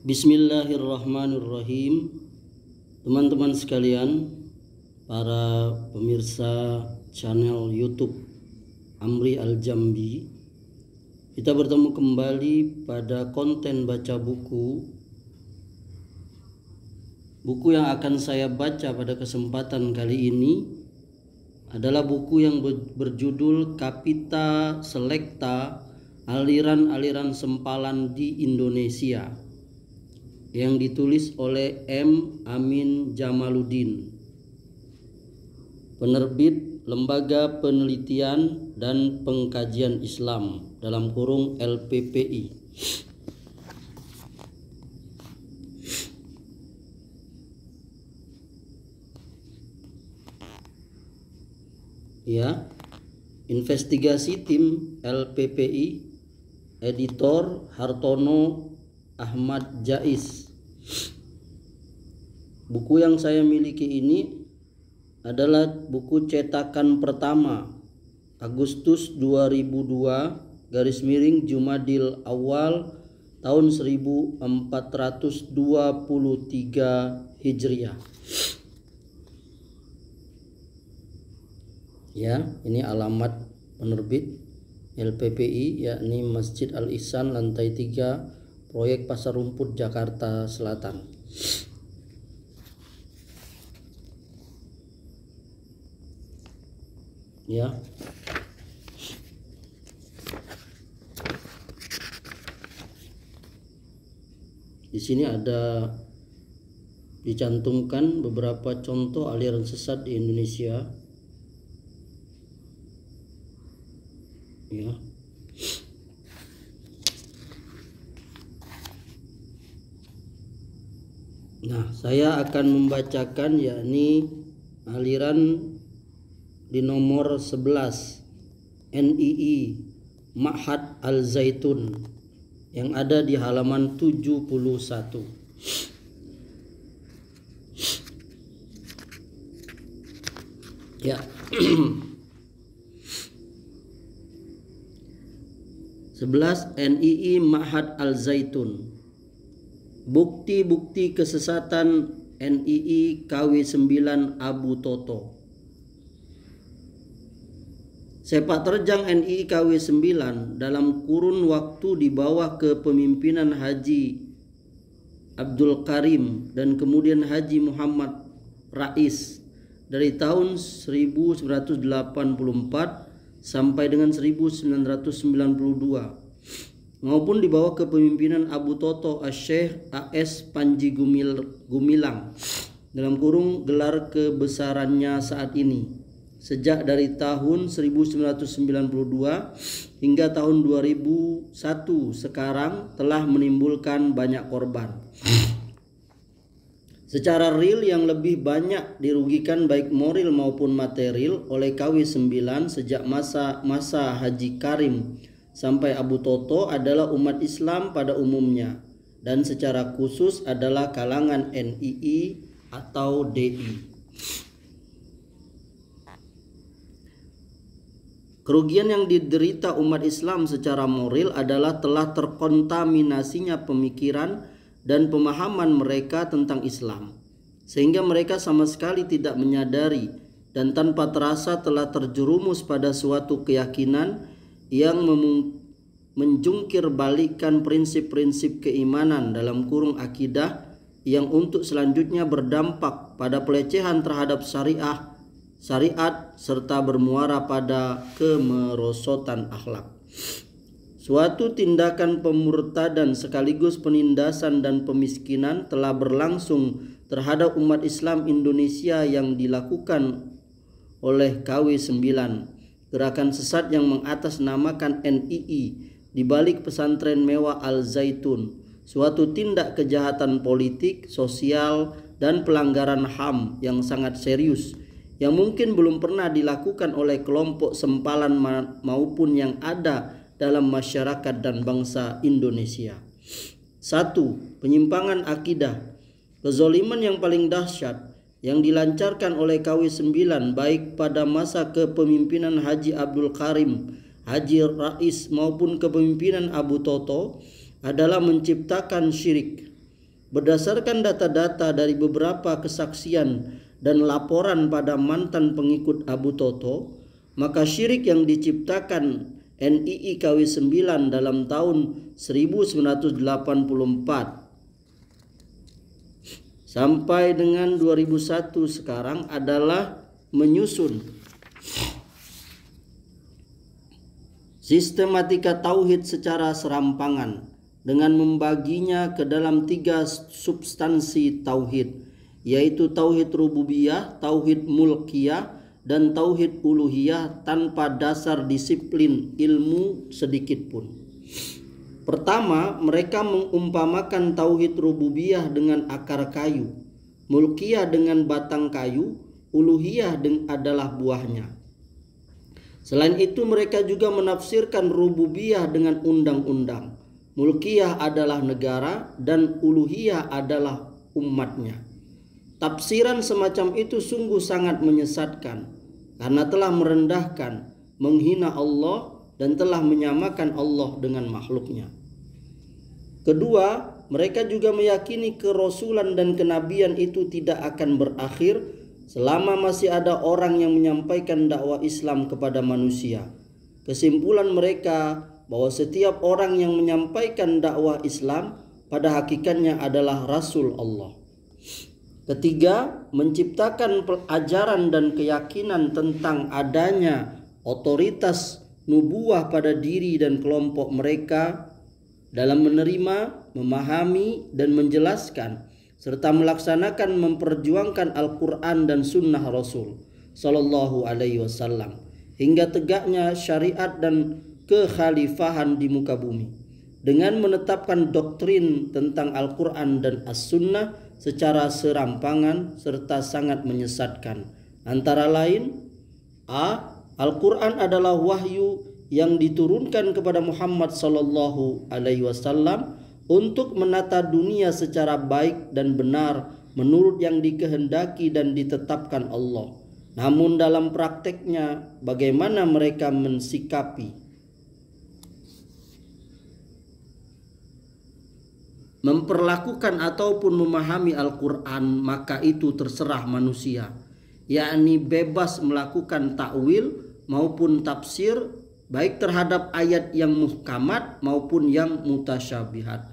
Bismillahirrahmanirrahim. Teman-teman sekalian, para pemirsa channel YouTube Amri Al-Jambi, kita bertemu kembali pada konten baca buku. Buku yang akan saya baca pada kesempatan kali ini adalah buku yang berjudul Capita Selecta, Aliran-aliran Sempalan di Indonesia, yang ditulis oleh M. Amin Jamaluddin, penerbit Lembaga Penelitian dan Pengkajian Islam (LPPI). Ya, investigasi tim LPPI, editor Hartono Ahmad Jais. Buku yang saya miliki ini adalah buku cetakan pertama Agustus 2002 Jumadil Awal tahun 1423 Hijriah. Ya, ini alamat penerbit LPPI, yakni Masjid Al-Ihsan, lantai 3, Proyek Pasar Rumput, Jakarta Selatan. Ya. Di sini ada dicantumkan beberapa contoh aliran sesat di Indonesia. Ya. Nah, saya akan membacakan yakni aliran di nomor 11, NII Ma'had Al-Zaitun, yang ada di halaman 71. Ya. 11 NII Ma'had Al-Zaitun. Bukti-bukti kesesatan NII KW9 Abu Toto. Sepak terjang NII KW9 dalam kurun waktu di bawah kepemimpinan Haji Abdul Karim dan kemudian Haji Muhammad Rais dari tahun 1984 sampai dengan 1992, maupun di bawah kepemimpinan Abu Toto Asy-Syaikh A.S. Panji Gumilang dalam kurung gelar kebesarannya saat ini, sejak dari tahun 1992 hingga tahun 2001 sekarang telah menimbulkan banyak korban. Secara real yang lebih banyak dirugikan baik moral maupun material oleh KW9 sejak masa Haji Karim sampai Abu Toto adalah umat Islam pada umumnya, dan secara khusus adalah kalangan NII atau DI. Kerugian yang diderita umat Islam secara moral adalah telah terkontaminasinya pemikiran dan pemahaman mereka tentang Islam, sehingga mereka sama sekali tidak menyadari dan tanpa terasa telah terjerumus pada suatu keyakinan yang menjungkir balikan prinsip-prinsip keimanan (akidah) yang untuk selanjutnya berdampak pada pelecehan terhadap syariat serta bermuara pada kemerosotan akhlak. Suatu tindakan pemurtadan sekaligus penindasan dan pemiskinan telah berlangsung terhadap umat Islam Indonesia yang dilakukan oleh KW9, gerakan sesat yang mengatasnamakan NII di balik pesantren mewah Al-Zaitun, suatu tindak kejahatan politik, sosial, dan pelanggaran HAM yang sangat serius, yang mungkin belum pernah dilakukan oleh kelompok sempalan maupun yang ada dalam masyarakat dan bangsa Indonesia. 1. Penyimpangan akidah. Kezoliman yang paling dahsyat yang dilancarkan oleh KW9 baik pada masa kepemimpinan Haji Abdul Karim, Haji Rais maupun kepemimpinan Abu Toto adalah menciptakan syirik. Berdasarkan data-data dari beberapa kesaksian dan laporan pada mantan pengikut Abu Toto, maka syirik yang diciptakan NII KW 9 dalam tahun 1984 sampai dengan 2001 sekarang adalah menyusun sistematika tauhid secara serampangan dengan membaginya ke dalam 3 substansi tauhid, yaitu tauhid rububiyah, tauhid mulkiyah, dan tauhid uluhiyah tanpa dasar disiplin ilmu sedikit pun. Pertama, mereka mengumpamakan tauhid rububiyah dengan akar kayu, mulkiyah dengan batang kayu, uluhiyah adalah buahnya. Selain itu mereka juga menafsirkan rububiyah dengan undang-undang, mulkiyah adalah negara, dan uluhiyah adalah umatnya. Tafsiran semacam itu sungguh sangat menyesatkan karena telah merendahkan, menghina Allah, dan telah menyamakan Allah dengan makhluknya. Kedua, mereka juga meyakini kerasulan dan kenabian itu tidak akan berakhir selama masih ada orang yang menyampaikan dakwah Islam kepada manusia. Kesimpulan mereka bahwa setiap orang yang menyampaikan dakwah Islam pada hakikatnya adalah Rasul Allah. Ketiga, menciptakan ajaran dan keyakinan tentang adanya otoritas nubuah pada diri dan kelompok mereka dalam menerima, memahami, dan menjelaskan serta melaksanakan memperjuangkan Al-Quran dan Sunnah Rasul Sallallahu Alaihi Wasallam hingga tegaknya syariat dan kekhalifahan di muka bumi dengan menetapkan doktrin tentang Al-Quran dan As-Sunnah secara serampangan serta sangat menyesatkan. Antara lain, A. Al-Quran adalah wahyu yang diturunkan kepada Muhammad Sallallahu Alaihi Wasallam untuk menata dunia secara baik dan benar menurut yang dikehendaki dan ditetapkan Allah. Namun dalam prakteknya bagaimana mereka mensikapi, memperlakukan ataupun memahami Al-Quran, maka itu terserah manusia, yakni bebas melakukan takwil maupun tafsir baik terhadap ayat yang muhkamat maupun yang mutasyabihat.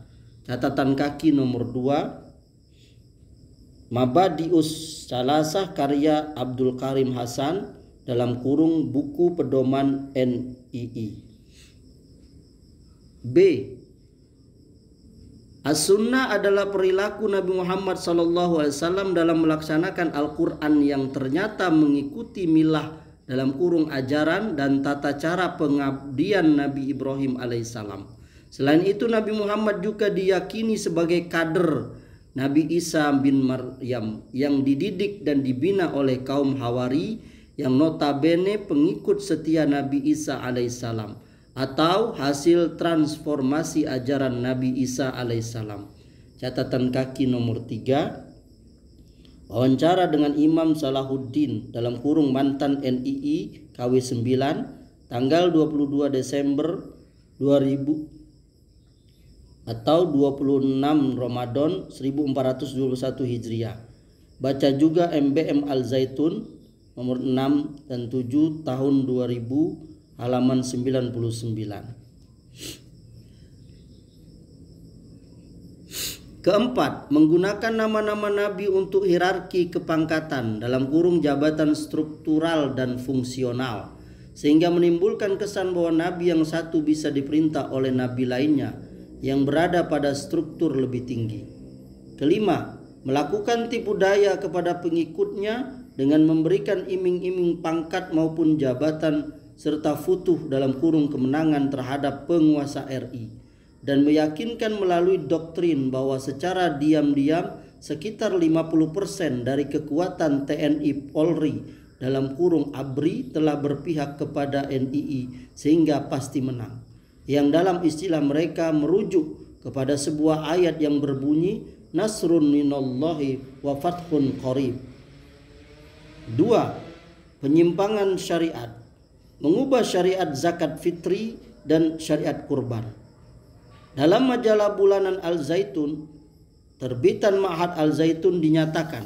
Catatan kaki nomor 2, Mabadius Salasah karya Abdul Karim Hasan dalam kurung buku pedoman NII. B. As-Sunnah adalah perilaku Nabi Muhammad SAW dalam melaksanakan Al-Quran yang ternyata mengikuti milah dalam kurung ajaran dan tata cara pengabdian Nabi Ibrahim alaihissalam. Selain itu Nabi Muhammad juga diyakini sebagai kader Nabi Isa bin Maryam yang dididik dan dibina oleh kaum Hawari yang notabene pengikut setia Nabi Isa alaihissalam atau hasil transformasi ajaran Nabi Isa alaihissalam. Catatan kaki nomor 3, wawancara dengan Imam Salahuddin dalam kurung mantan NII KW 9 tanggal 22 Desember 2000 atau 26 Ramadan 1421 Hijriah. Baca juga MBM Al-Zaitun nomor 6 dan 7 tahun 2000 halaman 99. Keempat, menggunakan nama-nama nabi untuk hierarki kepangkatan dalam kurung jabatan struktural dan fungsional, sehingga menimbulkan kesan bahwa nabi yang satu bisa diperintah oleh nabi lainnya yang berada pada struktur lebih tinggi. Kelima, melakukan tipu daya kepada pengikutnya dengan memberikan iming-iming pangkat maupun jabatan serta futuh dalam kurung kemenangan terhadap penguasa RI, dan meyakinkan melalui doktrin bahwa secara diam-diam sekitar 50% dari kekuatan TNI Polri dalam kurung ABRI telah berpihak kepada NII sehingga pasti menang, yang dalam istilah mereka merujuk kepada sebuah ayat yang berbunyi Nasrun minallahi wa fathun qarib. 2. Penyimpangan syariat, mengubah syariat zakat fitri dan syariat kurban. Dalam majalah bulanan Al-Zaitun terbitan Ma'had Al-Zaitun dinyatakan.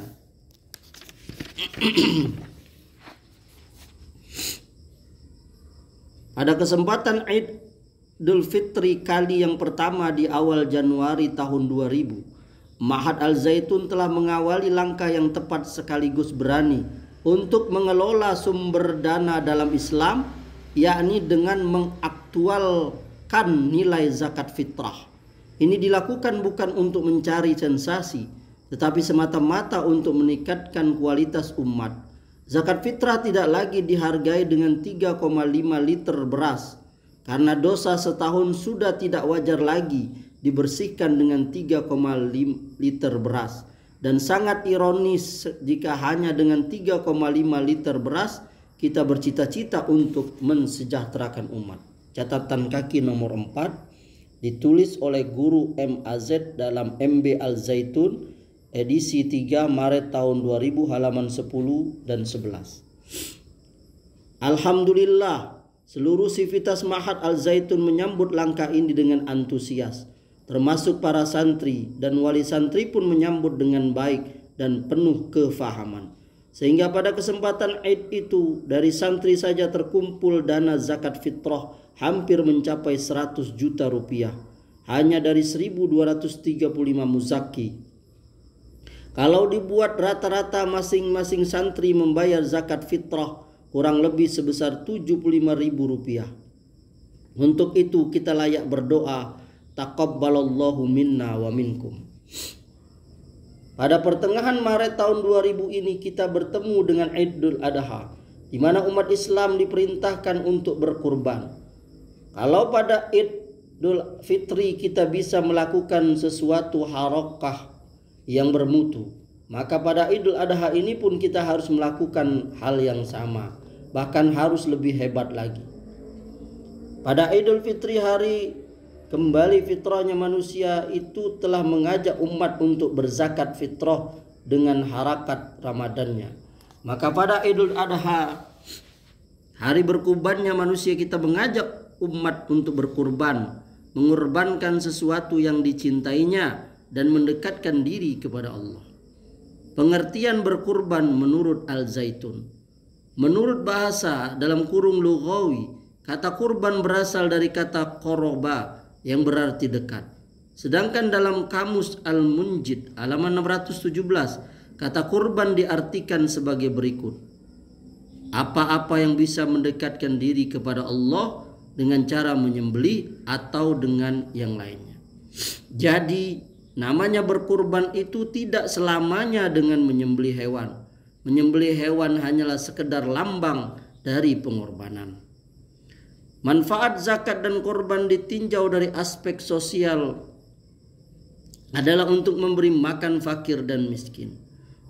Pada kesempatan Idul Fitri kali yang pertama di awal Januari tahun 2000, Ma'had Al-Zaitun telah mengawali langkah yang tepat sekaligus berani untuk mengelola sumber dana dalam Islam, yakni dengan mengaktualkan nilai zakat fitrah. Ini dilakukan bukan untuk mencari sensasi, tetapi semata-mata untuk meningkatkan kualitas umat. Zakat fitrah tidak lagi dihargai dengan 3,5 liter beras, karena dosa setahun sudah tidak wajar lagi dibersihkan dengan 3,5 liter beras. Dan sangat ironis jika hanya dengan 3,5 liter beras kita bercita-cita untuk mensejahterakan umat. Catatan kaki nomor 4 ditulis oleh Guru MAZ dalam MB Al-Zaitun edisi 3 Maret tahun 2000 halaman 10 dan 11. Alhamdulillah, seluruh sivitas Ma'had Al-Zaitun menyambut langkah ini dengan antusias, termasuk para santri dan wali santri pun menyambut dengan baik dan penuh kefahaman. Sehingga pada kesempatan Id itu dari santri saja terkumpul dana zakat fitrah hampir mencapai 100 juta rupiah hanya dari 1235 muzaki. Kalau dibuat rata-rata masing-masing santri membayar zakat fitrah kurang lebih sebesar 75.000 rupiah. Untuk itu kita layak berdoa, taqabbalallahu minna wa minkum. Pada pertengahan Maret tahun 2000 ini kita bertemu dengan Idul Adha, di mana umat Islam diperintahkan untuk berkurban. Kalau pada Idul Fitri kita bisa melakukan sesuatu harakah yang bermutu, maka pada Idul Adha ini pun kita harus melakukan hal yang sama, bahkan harus lebih hebat lagi. Pada Idul Fitri, hari kembali fitrahnya manusia, itu telah mengajak umat untuk berzakat fitrah dengan harakat Ramadannya. Maka pada Idul Adha, hari berkurbannya manusia, kita mengajak umat untuk berkurban, mengorbankan sesuatu yang dicintainya dan mendekatkan diri kepada Allah. Pengertian berkurban menurut Al-Zaitun. Menurut bahasa dalam kurung lughawi, kata kurban berasal dari kata qoroba yang berarti dekat. Sedangkan dalam kamus Al-Munjid halaman 617, kata kurban diartikan sebagai berikut: apa-apa yang bisa mendekatkan diri kepada Allah dengan cara menyembelih atau dengan yang lainnya. Jadi namanya berkurban itu tidak selamanya dengan menyembelih hewan. Menyembelih hewan hanyalah sekedar lambang dari pengorbanan. Manfaat zakat dan korban ditinjau dari aspek sosial adalah untuk memberi makan fakir dan miskin.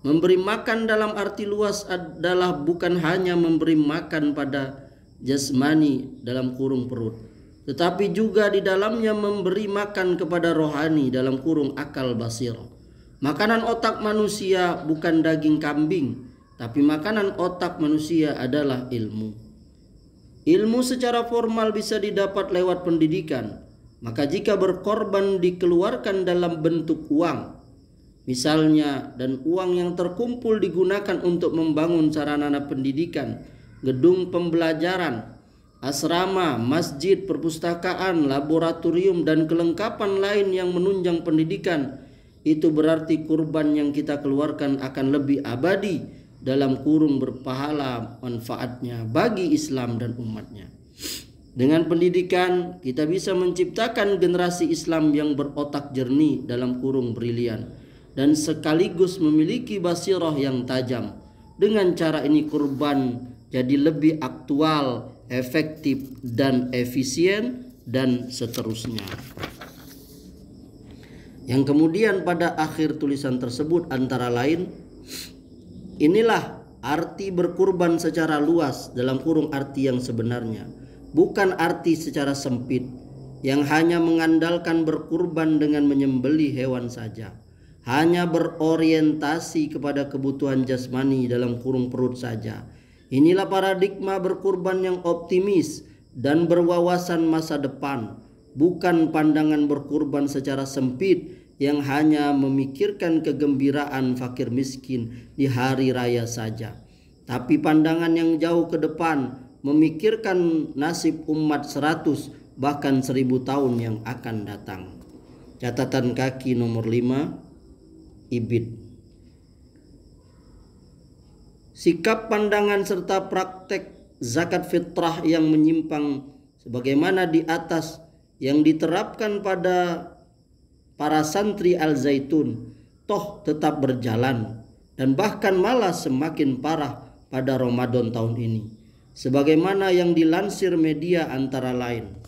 Memberi makan dalam arti luas adalah bukan hanya memberi makan pada jasmani dalam kurung perut, tetapi juga di dalamnya memberi makan kepada rohani dalam kurung akal basir. Makanan otak manusia bukan daging kambing, tapi makanan otak manusia adalah ilmu. Ilmu secara formal bisa didapat lewat pendidikan. Maka jika berkorban dikeluarkan dalam bentuk uang, misalnya, dan uang yang terkumpul digunakan untuk membangun sarana pendidikan, gedung pembelajaran, asrama, masjid, perpustakaan, laboratorium, dan kelengkapan lain yang menunjang pendidikan, itu berarti kurban yang kita keluarkan akan lebih abadi dalam kurung berpahala manfaatnya bagi Islam dan umatnya. Dengan pendidikan kita bisa menciptakan generasi Islam yang berotak jernih dalam kurung brilian dan sekaligus memiliki basirah yang tajam. Dengan cara ini kurban jadi lebih aktual, efektif dan efisien dan seterusnya. Yang kemudian pada akhir tulisan tersebut antara lain, inilah arti berkurban secara luas dalam kurung arti yang sebenarnya, bukan arti secara sempit yang hanya mengandalkan berkurban dengan menyembelih hewan saja, hanya berorientasi kepada kebutuhan jasmani dalam kurung perut saja. Inilah paradigma berkurban yang optimis dan berwawasan masa depan, bukan pandangan berkurban secara sempit yang hanya memikirkan kegembiraan fakir miskin di hari raya saja, tapi pandangan yang jauh ke depan, memikirkan nasib umat 100 bahkan 1000 tahun yang akan datang. Catatan kaki nomor 5, Ibid. Sikap, pandangan serta praktek zakat fitrah yang menyimpang sebagaimana di atas yang diterapkan pada para santri Al-Zaitun toh tetap berjalan dan bahkan malah semakin parah pada Ramadan tahun ini, sebagaimana yang dilansir media antara lain.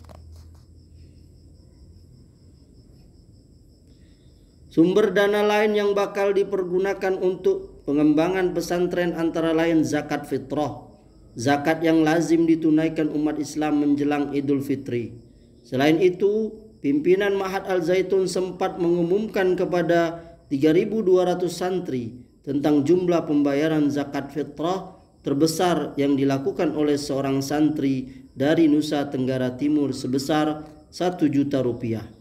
Sumber dana lain yang bakal dipergunakan untuk pengembangan pesantren antara lain zakat fitrah, zakat yang lazim ditunaikan umat Islam menjelang Idul Fitri. Selain itu, pimpinan Ma'had Al-Zaitun sempat mengumumkan kepada 3.200 santri tentang jumlah pembayaran zakat fitrah terbesar yang dilakukan oleh seorang santri dari Nusa Tenggara Timur sebesar 1 juta rupiah.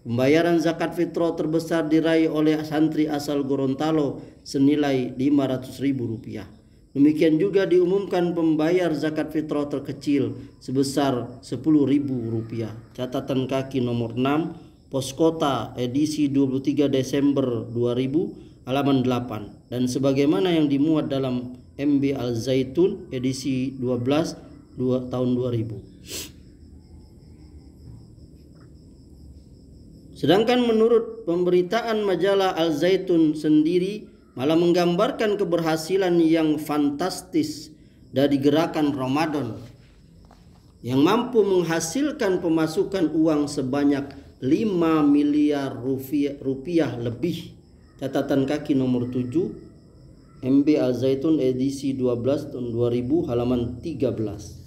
Pembayaran zakat fitrah terbesar diraih oleh santri asal Gorontalo senilai 500.000 rupiah. Demikian juga diumumkan pembayar zakat fitrah terkecil sebesar 10.000 rupiah. Catatan kaki nomor 6, Poskota edisi 23 Desember 2000 halaman 8 dan sebagaimana yang dimuat dalam MB Al-Zaitun edisi 12 tahun 2000. Sedangkan menurut pemberitaan majalah Al-Zaitun sendiri malah menggambarkan keberhasilan yang fantastis dari gerakan Ramadan yang mampu menghasilkan pemasukan uang sebanyak 5 miliar rupiah lebih. Catatan kaki nomor 7 MB Al-Zaitun edisi 12 tahun 2000 halaman 13.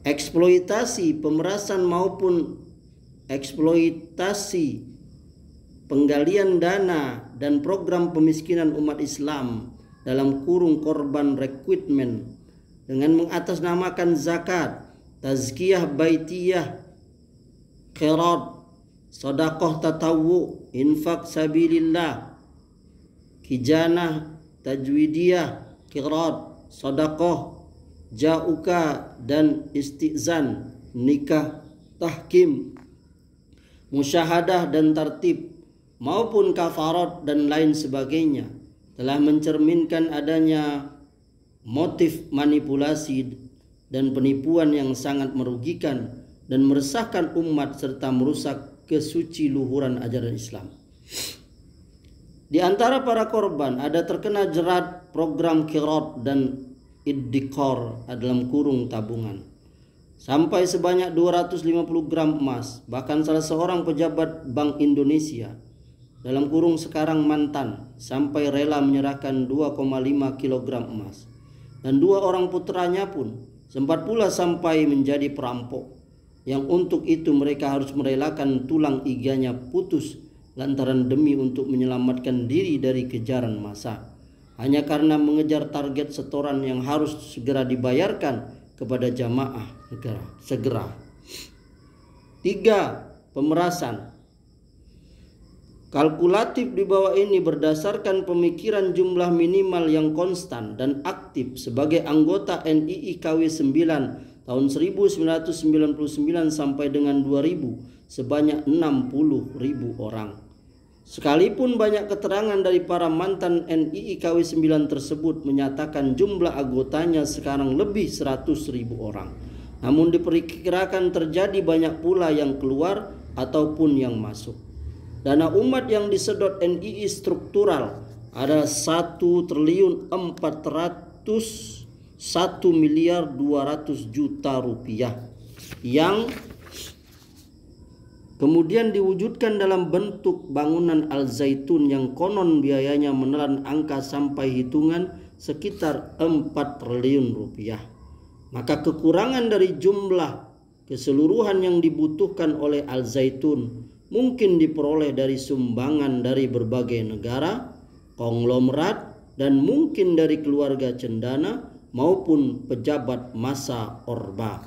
Eksploitasi, pemerasan maupun eksploitasi penggalian dana dan program pemiskinan umat Islam dalam kurung korban rekrutmen dengan mengatasnamakan zakat, tazkiyah baitiyah, qirat, sedekah tatawwu, infak sabilillah, kijanah tajwidiyah, qirat, sedekah, jauka dan istizan, nikah, tahkim, musyahadah dan tartib maupun kafarat dan lain sebagainya telah mencerminkan adanya motif manipulasi dan penipuan yang sangat merugikan dan meresahkan umat serta merusak kesuci luhuran ajaran Islam. Di antara para korban ada terkena jerat program qirat dan iddikor dalam kurung tabungan sampai sebanyak 250 gram emas. Bahkan salah seorang pejabat Bank Indonesia dalam kurung sekarang mantan sampai rela menyerahkan 2,5 kilogram emas, dan 2 orang putranya pun sempat pula sampai menjadi perampok yang untuk itu mereka harus merelakan tulang iganya putus lantaran demi untuk menyelamatkan diri dari kejaran massa, hanya karena mengejar target setoran yang harus segera dibayarkan kepada jamaah negara segera. 3. Pemerasan. Kalkulatif di bawah ini berdasarkan pemikiran jumlah minimal yang konstan dan aktif sebagai anggota NII KW 9 tahun 1999 sampai dengan 2000 sebanyak 60.000 orang. Sekalipun banyak keterangan dari para mantan NII KW 9 tersebut menyatakan jumlah anggotanya sekarang lebih 100.000 orang, namun diperkirakan terjadi banyak pula yang keluar ataupun yang masuk. Dana umat yang disedot NII struktural ada 1.401.200.000.000 rupiah yang kemudian diwujudkan dalam bentuk bangunan Al-Zaitun yang konon biayanya menelan angka sampai hitungan sekitar 4 triliun rupiah. Maka kekurangan dari jumlah keseluruhan yang dibutuhkan oleh Al-Zaitun mungkin diperoleh dari sumbangan dari berbagai negara, konglomerat, dan mungkin dari keluarga cendana maupun pejabat massa Orba.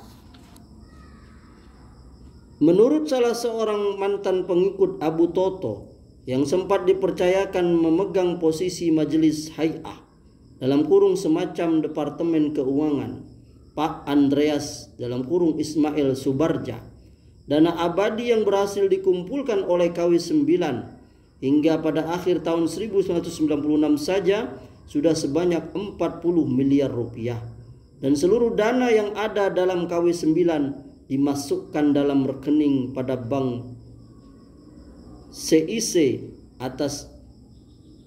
Menurut salah seorang mantan pengikut Abu Toto yang sempat dipercayakan memegang posisi majelis hay'ah dalam kurung semacam departemen keuangan, Pak Andreas dalam kurung Ismail Subarja, dana abadi yang berhasil dikumpulkan oleh KW 9 hingga pada akhir tahun 1996 saja sudah sebanyak 40 miliar rupiah, dan seluruh dana yang ada dalam KW 9 dimasukkan dalam rekening pada bank CIC atas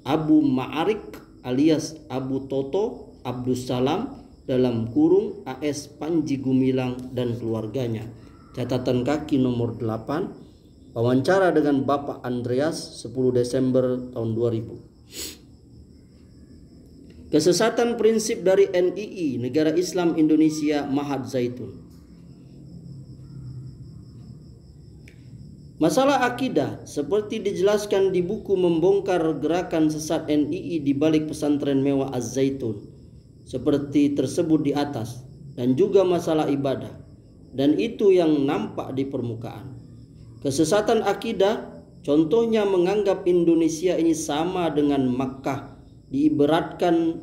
Abu Ma'arik alias Abu Toto Abdussalam dalam kurung AS Panji Gumilang dan keluarganya. Catatan kaki nomor 8, wawancara dengan Bapak Andreas 10 Desember tahun 2000. Kesesatan prinsip dari NII, Negara Islam Indonesia Mahat Zaitun. Masalah akidah seperti dijelaskan di buku Membongkar Gerakan Sesat NII di balik pesantren mewah Az-Zaitun seperti tersebut di atas, dan juga masalah ibadah, dan itu yang nampak di permukaan. Kesesatan akidah contohnya menganggap Indonesia ini sama dengan Makkah, diibaratkan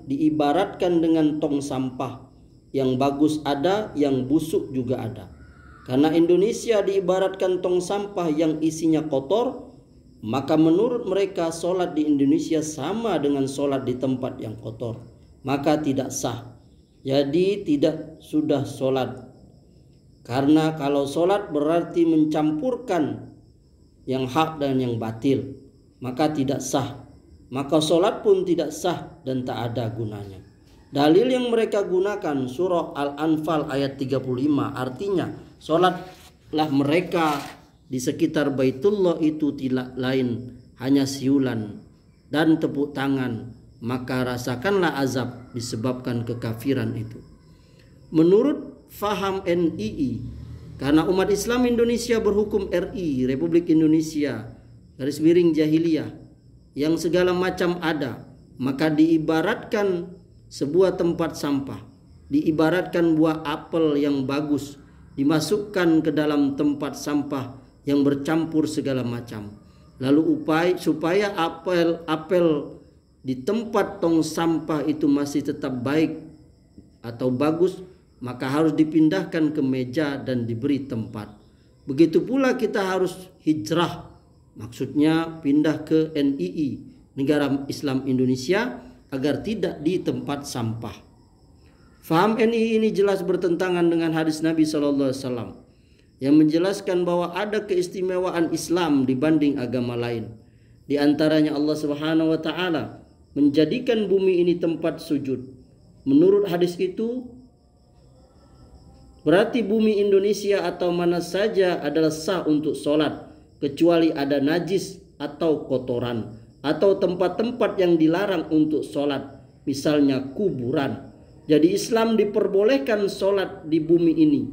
dengan tong sampah, yang bagus ada, yang busuk juga ada. Karena Indonesia diibaratkan tong sampah yang isinya kotor, maka menurut mereka sholat di Indonesia sama dengan sholat di tempat yang kotor, maka tidak sah. Jadi tidak sudah sholat. Karena kalau sholat berarti mencampurkan yang hak dan yang batil, maka tidak sah. Maka sholat pun tidak sah dan tak ada gunanya. Dalil yang mereka gunakan surah Al-Anfal ayat 35, artinya sholatlah mereka di sekitar Baitullah itu tidak lain hanya siulan dan tepuk tangan, maka rasakanlah azab disebabkan kekafiran itu. Menurut faham NII, karena umat Islam Indonesia berhukum RI, Republik Indonesia, garis miring jahiliyah, yang segala macam ada, maka diibaratkan sebuah tempat sampah, diibaratkan buah apel yang bagus dimasukkan ke dalam tempat sampah yang bercampur segala macam. Lalu supaya apel di tempat tong sampah itu masih tetap baik atau bagus, maka harus dipindahkan ke meja dan diberi tempat. Begitu pula kita harus hijrah, maksudnya pindah ke NII, Negara Islam Indonesia, agar tidak di tempat sampah. Faham NII ini jelas bertentangan dengan hadis Nabi SAW yang menjelaskan bahwa ada keistimewaan Islam dibanding agama lain. Di antaranya Allah Subhanahu wa taala menjadikan bumi ini tempat sujud. Menurut hadis itu berarti bumi Indonesia atau mana saja adalah sah untuk sholat, kecuali ada najis atau kotoran atau tempat-tempat yang dilarang untuk sholat, misalnya kuburan. Jadi Islam diperbolehkan sholat di bumi ini.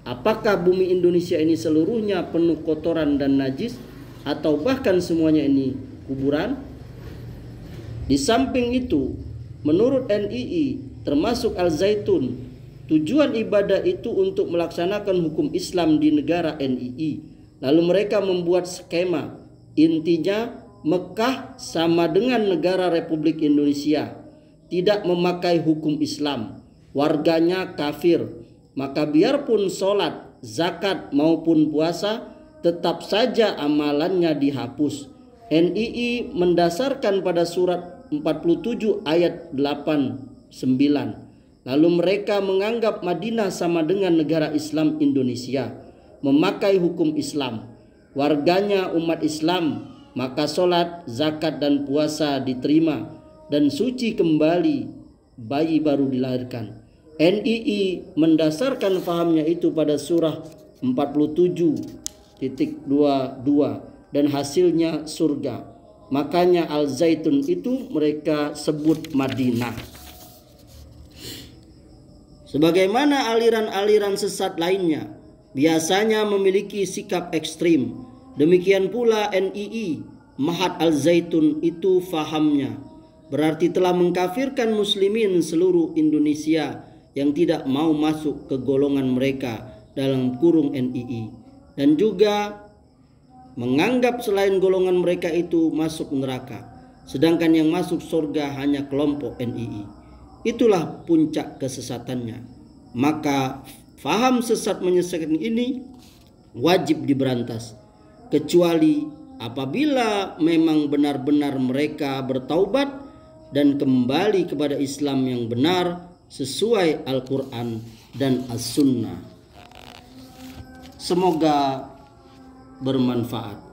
Apakah bumi Indonesia ini seluruhnya penuh kotoran dan najis, atau bahkan semuanya ini kuburan? Di samping itu, menurut NII termasuk Al-Zaitun, tujuan ibadah itu untuk melaksanakan hukum Islam di negara NII. Lalu mereka membuat skema, intinya Mekah sama dengan negara Republik Indonesia, tidak memakai hukum Islam, warganya kafir, maka biarpun sholat, zakat maupun puasa, tetap saja amalannya dihapus. NII mendasarkan pada surat 47 ayat 8-9. Lalu mereka menganggap Madinah sama dengan negara Islam Indonesia, memakai hukum Islam, warganya umat Islam, maka sholat, zakat dan puasa diterima dan suci kembali bayi baru dilahirkan. NII mendasarkan fahamnya itu pada surah 47:22 dan hasilnya surga. Makanya Al-Zaitun itu mereka sebut Madinah. Sebagaimana aliran-aliran sesat lainnya biasanya memiliki sikap ekstrim, demikian pula NII Mahat Al-Zaitun itu fahamnya berarti telah mengkafirkan muslimin seluruh Indonesia yang tidak mau masuk ke golongan mereka dalam kurung NII. dan juga menganggap selain golongan mereka itu masuk neraka, sedangkan yang masuk surga hanya kelompok NII. Itulah puncak kesesatannya. Maka faham sesat menyesatkan ini wajib diberantas, kecuali apabila memang benar-benar mereka bertaubat dan kembali kepada Islam yang benar sesuai Al-Quran dan As-Sunnah. Semoga bermanfaat.